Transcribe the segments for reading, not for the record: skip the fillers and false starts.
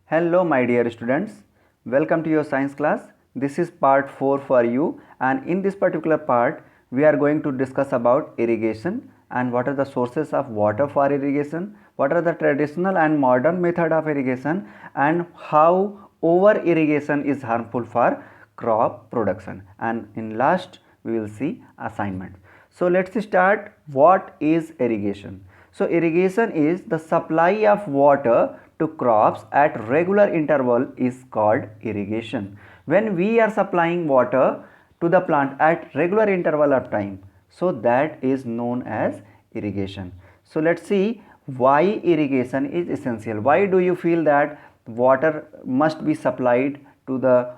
Hello my dear students, welcome to your science class. This is part 4 for you, and in this particular part we are going to discuss about irrigation and what are the sources of water for irrigation, what are the traditional and modern method of irrigation, and how over irrigation is harmful for crop production, and in last we will see assignment. So let's start. What is irrigation? So irrigation is the supply of water to crops at regular interval is called irrigation. When we are supplying water to the plant at regular interval of time, so that is known as irrigation. So let's see why irrigation is essential. Why do you feel that water must be supplied to the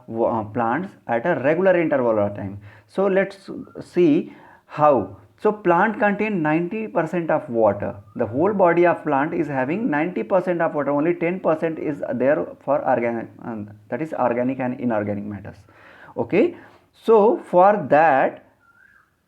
plants at a regular interval of time? So let's see how. So plant contain 90% of water. The whole body of plant is having 90% of water. Only 10% is there for organic, that is organic and inorganic matters. Okay. So for that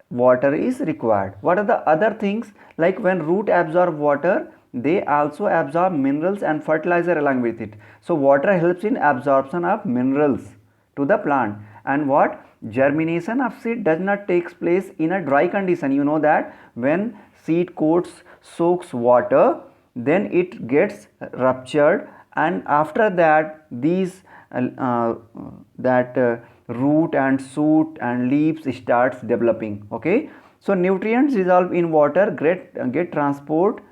water is required. What are the other things? Like when root absorb water, they also absorb minerals and fertilizer along with it. So water helps in absorption of minerals to the plant. And what? Germination of seed does not takes place in a dry condition. You know that when seed coats soaks water, then it gets ruptured, and after that these root and shoot and leaves starts developing. Okay, so nutrients dissolve in water get transport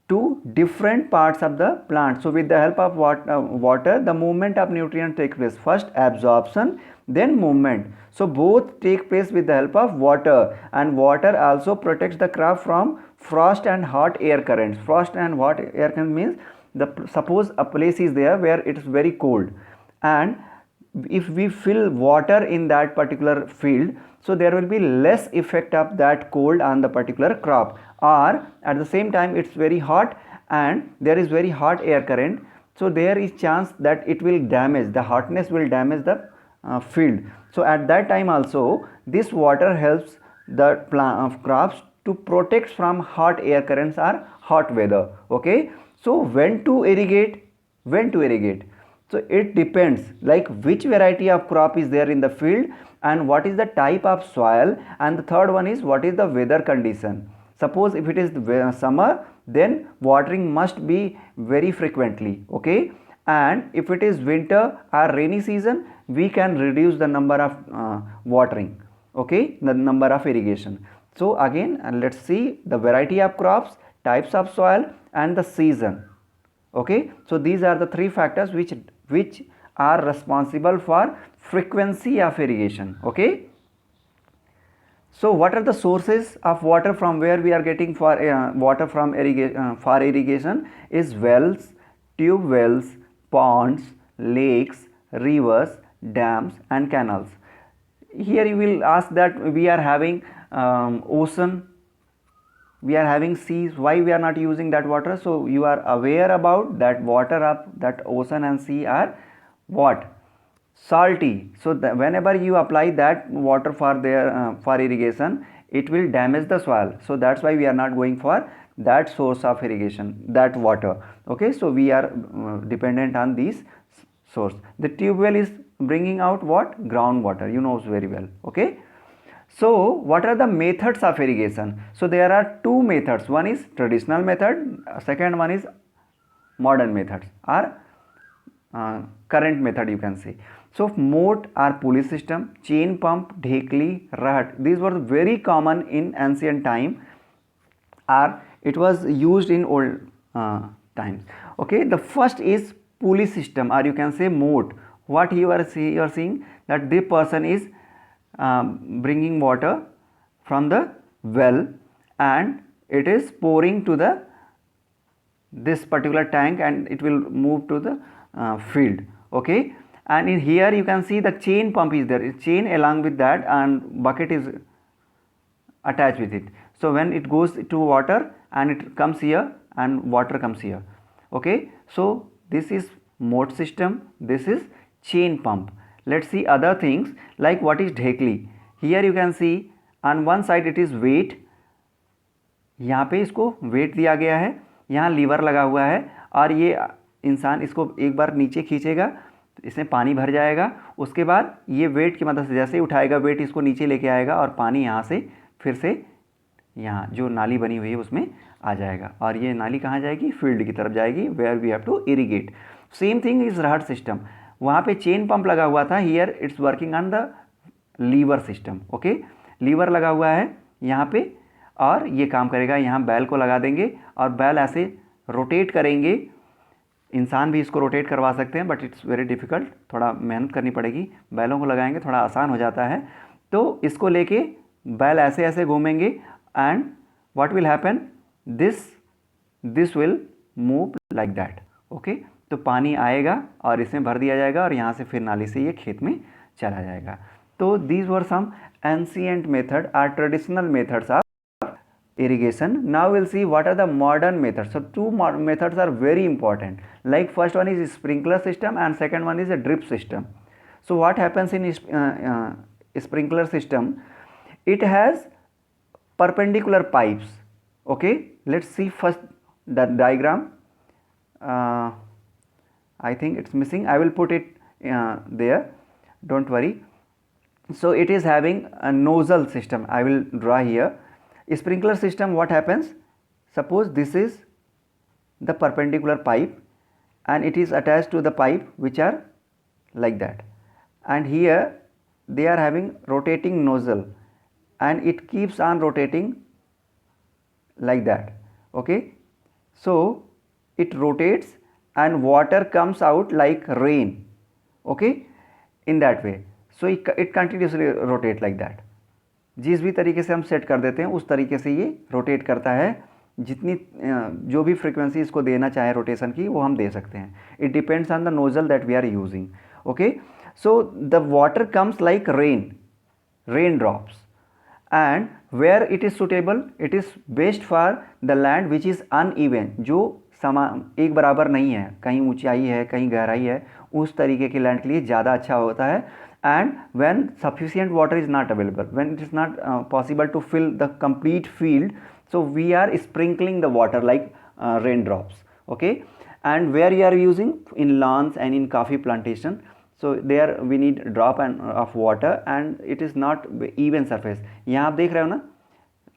to different parts of the plant. So with the help of water, the movement of nutrients takes place. First absorption, then movement. So both take place with the help of water, and water also protects the crop from frost and hot air currents. Frost and hot air current means suppose a place is there where it is very cold, and if we fill water in that particular field, so there will be less effect of that cold on the particular crop. Or at the same time it's very hot and there is very hot air current, so there is chance that it will damage, the hotness will damage the field. So at that time also this water helps the plant crops to protect from hot air currents or hot weather. Okay, so when to irrigate? So it depends, like which variety of crop is there in the field and what is the type of soil, and the third one is what is the weather condition. Suppose if it is summer, then watering must be very frequently. Okay, and if it is winter or rainy season, we can reduce the number of watering. Okay, the number of irrigation. So again, let's see the variety of crops, types of soil, and the season. Okay, so these are the three factors which are responsible for frequency of irrigation. Okay, so what are the sources of water from where we are getting for water from for irrigation is wells, tube wells, ponds, lakes, rivers, dams and canals. Here you will ask that we are having ocean, we are having seas, why we are not using that water? So you are aware about that water of that ocean and sea are what? Salty. So whenever you apply that water for their for irrigation, it will damage the soil. So that's why we are not going for that source of irrigation, that water. Okay, so we are dependent on these source. The tube well is bringing out what? Groundwater, you know very well. Okay, so what are the methods of irrigation? So there are two methods. One is traditional method, second one is modern methods or current method, you can say. So moat or pulley system, chain pump, dhekli, rahat, these were very common in ancient time, or it was used in old times. Okay, the first is pulley system, or you can say moat. What you are seeing that the person is bringing water from the well and it is pouring to the this particular tank and it will move to the field. Okay, and in here you can see the chain pump is there, chain along with that, and bucket is attached with it. So when it goes to water and it comes here and water comes here. Okay, so this is moat system, this is chain pump. Let's see other things, like what is dhekli. Here you can see on one side it is weight, यहाँ पे इसको wait दिया गया है, यहाँ liver लगा हुआ है और ये इंसान इसको एक बार नीचे खींचेगा, इसमें पानी भर जाएगा, उसके बाद ये वेट की मदद से जैसे ही उठाएगा वेट इसको नीचे लेके आएगा और पानी यहाँ से फिर से यहाँ जो नाली बनी हुई है उसमें आ जाएगा, और ये नाली कहाँ जाएगी, फील्ड की तरफ जाएगी, where we have to irrigate. Same thing is रहाट सिस्टम, वहाँ पे चेन पंप लगा हुआ था, here it's working on the lever system. Okay, lever लगा हुआ है यहाँ पे और ये काम करेगा। यहाँ बैल को लगा देंगे और बैल ऐसे रोटेट करेंगे। इंसान भी इसको रोटेट करवा सकते हैं बट इट्स वेरी डिफ़िकल्ट, थोड़ा मेहनत करनी पड़ेगी। बैलों को लगाएंगे थोड़ा आसान हो जाता है। तो इसको लेके बैल ऐसे ऐसे घूमेंगे and what will happen, this will move like that. Okay, तो पानी आएगा और इसमें भर दिया जाएगा और यहाँ से फिर नाली से ये खेत में चला जाएगा। तो these were some ancient method or traditional methods of irrigation. Now we'll see what are the modern methods. So two methods are very important. Like first one is sprinkler system and second one is a drip system. So what happens in sprinkler system? It has perpendicular pipes. Okay, let's see first the diagram. I think it's missing. I will put it there. Don't worry. So it is having a nozzle system. I will draw here. Sprinkler system, what happens, suppose this is the perpendicular pipe and it is attached to the pipe which are like that, and here they are having rotating nozzle and it keeps on rotating like that. Okay, so it rotates and water comes out like rain. Okay, in that way, so it continuously rotate like that. जिस भी तरीके से हम set कर देते हैं उस तरीके से ये रोटेट करता है। जितनी जो भी फ्रीक्वेंसी इसको देना चाहे रोटेशन की वो हम दे सकते हैं। It depends on the nozzle that we are using. Okay, so the water comes like rain drops and where it is suitable, it is best for the land which is uneven, जो एक बराबर नहीं है, कहीं ऊंचाई है कहीं गहराई है, उस तरीके के लैंड के लिए ज़्यादा अच्छा होता है। And when sufficient water is not available, when it is not possible to fill the complete field, so we are sprinkling the water like raindrops. Okay, and where you are using in lawns and in coffee plantation, so there we need drop of water and it is not even surface. यहाँ आप देख रहे हो ना,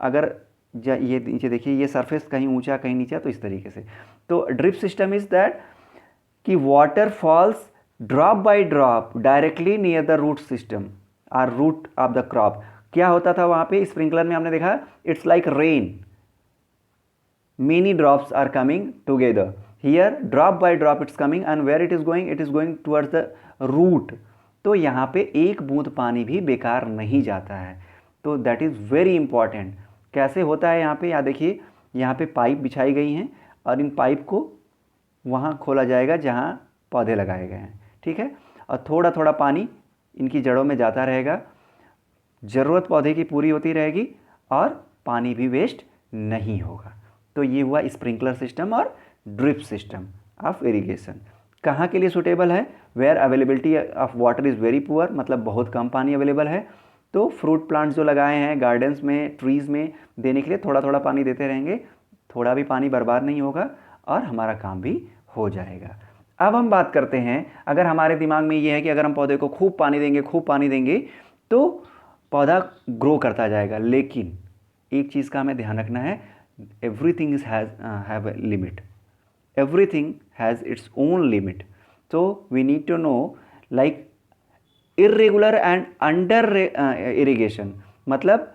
अगर ये नीचे देखिए, ये सरफेस कहीं ऊंचा कहीं नीचा, तो इस तरीके से। तो ड्रिप सिस्टम इज दैट कि water falls drop by drop directly near the root system और रूट ऑफ द क्रॉप। क्या होता था वहाँ पे स्प्रिंकलर में, हमने देखा it's like rain, many drops are coming together. Here drop by drop it's coming and where it is going, it is going towards the root. तो यहाँ पे एक बूंद पानी भी बेकार नहीं जाता है। तो दैट इज़ वेरी इंपॉर्टेंट। कैसे होता है यहाँ पे, या देखिए यहाँ पे पाइप बिछाई गई हैं और इन पाइप को वहाँ खोला जाएगा जहाँ पौधे लगाए गए हैं। ठीक है, और थोड़ा थोड़ा पानी इनकी जड़ों में जाता रहेगा, ज़रूरत पौधे की पूरी होती रहेगी और पानी भी वेस्ट नहीं होगा। तो ये हुआ स्प्रिंकलर सिस्टम और ड्रिप सिस्टम ऑफ इरिगेशन। कहाँ के लिए सूटेबल है, where availability of water is very poor, मतलब बहुत कम पानी अवेलेबल है। तो फ्रूट प्लांट्स जो लगाए हैं गार्डन्स में, ट्रीज़ में देने के लिए थोड़ा थोड़ा पानी देते रहेंगे, थोड़ा भी पानी बर्बाद नहीं होगा और हमारा काम भी हो जाएगा। अब हम बात करते हैं, अगर हमारे दिमाग में ये है कि अगर हम पौधे को खूब पानी देंगे तो पौधा ग्रो करता जाएगा, लेकिन एक चीज़ का हमें ध्यान रखना है, everything is have a limit, everything has its own limit. तो we need to know like irregular and under irrigation, मतलब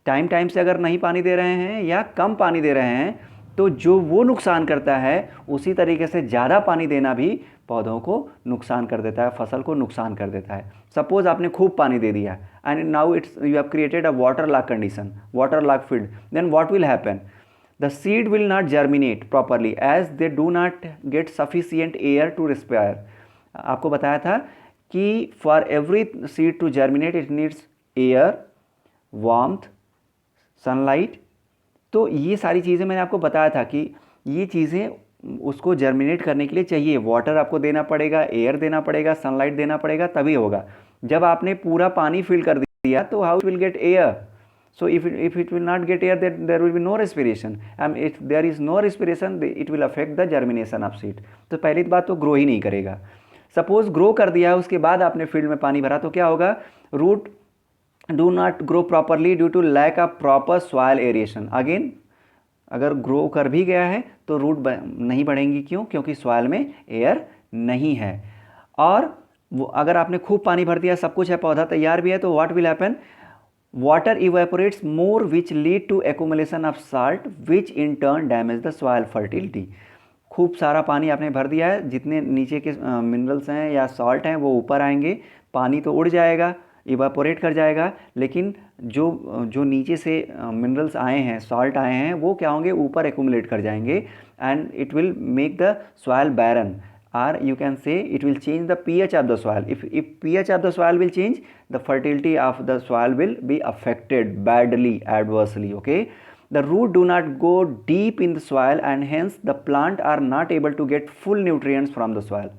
टाइम से अगर नहीं पानी दे रहे हैं या कम पानी दे रहे हैं तो जो वो नुकसान करता है, उसी तरीके से ज़्यादा पानी देना भी पौधों को नुकसान कर देता है, फसल को नुकसान कर देता है। सपोज आपने खूब पानी दे दिया and now it's you have created a water lock condition, water lock field, then what will happen, the seed will not germinate properly as they do not get sufficient air to respire. आपको बताया था कि for every seed to germinate it needs air, warmth, sunlight. तो ये सारी चीज़ें मैंने आपको बताया था कि ये चीज़ें उसको जर्मिनेट करने के लिए चाहिए। वाटर आपको देना पड़ेगा, एयर देना पड़ेगा, सनलाइट देना पड़ेगा, तभी होगा। जब आपने पूरा पानी फिल कर दिया तो how will get air, So if it will not get air, then there will be no respiration, and if there is no respiration, it will affect the germination of seed. तो पहली बात तो grow ही नहीं करेगा. Suppose grow कर दिया, उसके बाद आपने फील्ड में पानी भरा, तो क्या होगा, root do not grow properly due to lack of proper soil aeration. Again अगर ग्रो कर भी गया है तो रूट नहीं बढ़ेंगी. क्यों? क्योंकि सॉइल में एयर नहीं है. और वो अगर आपने खूब पानी भर दिया, सब कुछ है, पौधा तैयार भी है, तो what will happen, water evaporates more which lead to accumulation of salt which in turn damage the soil fertility. खूब सारा पानी आपने भर दिया है, जितने नीचे के मिनरल्स हैं या सॉल्ट हैं वो ऊपर आएंगे, पानी तो उड़ जाएगा, इवापोरेट कर जाएगा, लेकिन जो नीचे से मिनरल्स आए हैं, सॉल्ट आए हैं, वो क्या होंगे, ऊपर एक्यूमुलेट कर जाएंगे, and it will make the soil barren, or you can say it will change the pH of the soil. If pH of the soil will change, the fertility of the soil will be affected badly, adversely. Okay, the root do not go deep in the soil and hence the plant are not able to get full nutrients from the soil.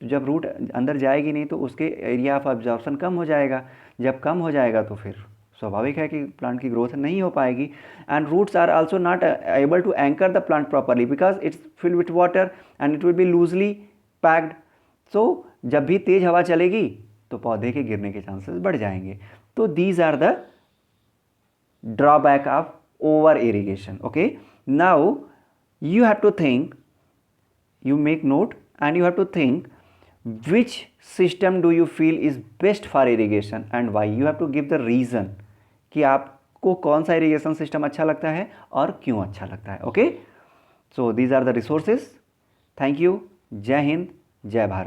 जब root अंदर जाएगी नहीं तो उसके area of absorption कम हो जाएगा. जब कम हो जाएगा तो फिर स्वाभाविक है कि प्लांट की ग्रोथ नहीं हो पाएगी. And roots are also not able to anchor the plant properly because it's filled with water and it will be loosely packed. So जब भी तेज हवा चलेगी तो पौधे के गिरने के चांसेस बढ़ जाएंगे. तो these are the drawback of over irrigation. Okay, now you have to think, you make note and you have to think which system do you feel is best for irrigation and why. You have to give the reason कि आपको कौन सा irrigation system अच्छा लगता है और क्यों अच्छा लगता है. Okay, so these are the resources. Thank you. जय हिंद, जय भारत.